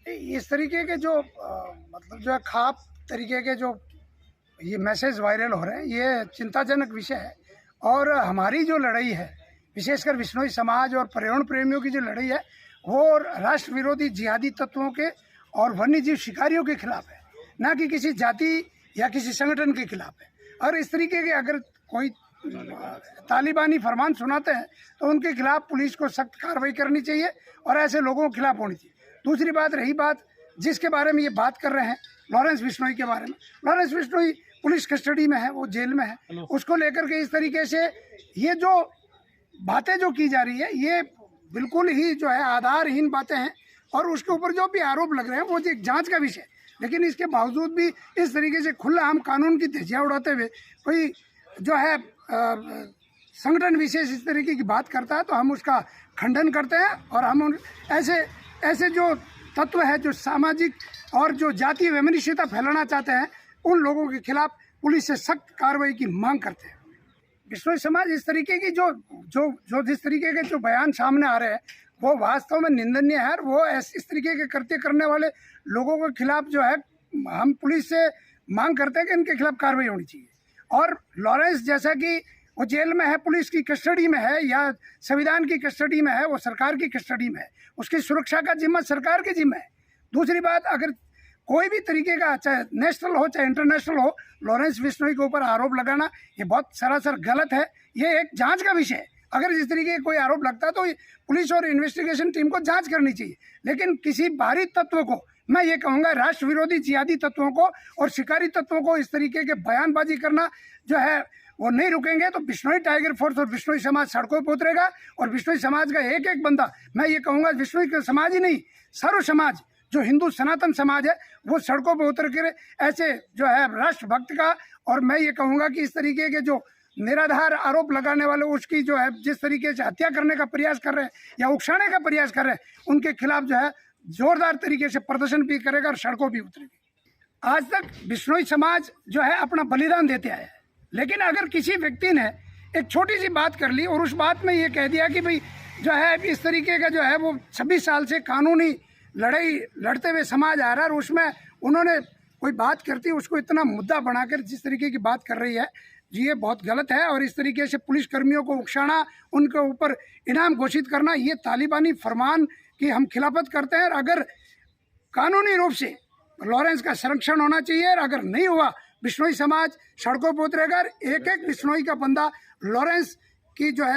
इस तरीके के जो मतलब जो है खाप तरीके के जो ये मैसेज वायरल हो रहे हैं, ये चिंताजनक विषय है। और हमारी जो लड़ाई है, विशेषकर बिश्नोई समाज और पर्यावरण प्रेमियों की जो लड़ाई है, वो राष्ट्र विरोधी जिहादी तत्वों के और वन्यजीव शिकारियों के खिलाफ है, ना कि किसी जाति या किसी संगठन के खिलाफ है। और इस तरीके के अगर कोई तालिबानी फरमान सुनाते हैं तो उनके खिलाफ पुलिस को सख्त कार्रवाई करनी चाहिए और ऐसे लोगों के खिलाफ होनी चाहिए। दूसरी बात, रही बात जिसके बारे में ये बात कर रहे हैं, लॉरेंस बिश्नोई के बारे में, लॉरेंस बिश्नोई पुलिस कस्टडी में है, वो जेल में है। उसको लेकर के इस तरीके से ये जो बातें जो की जा रही है, ये बिल्कुल ही जो है आधारहीन बातें हैं। और उसके ऊपर जो भी आरोप लग रहे हैं वो एक जांच का विषय है। लेकिन इसके बावजूद भी इस तरीके से खुला हम कानून की धज्जियां उड़ाते हुए कोई जो है संगठन विशेष इस तरीके की बात करता है तो हम उसका खंडन करते हैं। और हम ऐसे जो तत्व है जो सामाजिक और जो जातीय वैमनस्यता फैलाना चाहते हैं, उन लोगों के खिलाफ पुलिस से सख्त कार्रवाई की मांग करते हैं। बिश्नोई समाज इस तरीके की जिस तरीके के जो बयान सामने आ रहे हैं वो वास्तव में निंदनीय है। वो इस तरीके के कृत्य करने वाले लोगों के खिलाफ जो है हम पुलिस से मांग करते हैं कि इनके खिलाफ कार्रवाई होनी चाहिए। और लॉरेंस जैसा कि वो जेल में है, पुलिस की कस्टडी में है या संविधान की कस्टडी में है, वो सरकार की कस्टडी में है, उसकी सुरक्षा का जिम्मा सरकार के जिम्मे है। दूसरी बात, अगर कोई भी तरीके का चाहे नेशनल हो चाहे इंटरनेशनल हो, लॉरेंस बिश्नोई के ऊपर आरोप लगाना ये बहुत सरासर गलत है। ये एक जांच का विषय है। अगर इस तरीके का कोई आरोप लगता है तो पुलिस और इन्वेस्टिगेशन टीम को जांच करनी चाहिए। लेकिन किसी बाहरी तत्व को, मैं ये कहूँगा राष्ट्र विरोधी जिहादी तत्वों को और शिकारी तत्वों को इस तरीके के बयानबाजी करना जो है वो नहीं रुकेंगे तो बिश्नोई टाइगर फोर्स और बिश्नोई समाज सड़कों पर उतरेगा। और बिश्नोई समाज का एक एक बंदा, मैं ये कहूँगा बिश्नोई का समाज ही नहीं, सर्व समाज जो हिंदू सनातन समाज है वो सड़कों पर उतर कर ऐसे जो है राष्ट्रभक्त का, और मैं ये कहूँगा कि इस तरीके के जो निराधार आरोप लगाने वाले उसकी जो है जिस तरीके से हत्या करने का प्रयास कर रहे हैं या उकसाने का प्रयास कर रहे हैं, उनके खिलाफ जो है जोरदार तरीके से प्रदर्शन भी करेगा और सड़कों भी उतरेगी। आज तक बिश्नोई समाज जो है अपना बलिदान देते आया है। लेकिन अगर किसी व्यक्ति ने एक छोटी सी बात कर ली और उस बात में ये कह दिया कि भाई जो है इस तरीके का जो है वो 26 साल से कानूनी लड़ाई लड़ते हुए समाज आ रहा है और उसमें उन्होंने कोई बात करती है उसको इतना मुद्दा बनाकर जिस तरीके की बात कर रही है, ये बहुत गलत है। और इस तरीके से पुलिस कर्मियों को उकसाना, उनके ऊपर इनाम घोषित करना, ये तालिबानी फरमान की हम खिलाफत करते हैं। और अगर कानूनी रूप से लॉरेंस का संरक्षण होना चाहिए और अगर नहीं हुआ बिश्नोई समाज सड़कों पर उतरेगा। एक एक बिश्नोई का बंदा लॉरेंस की जो है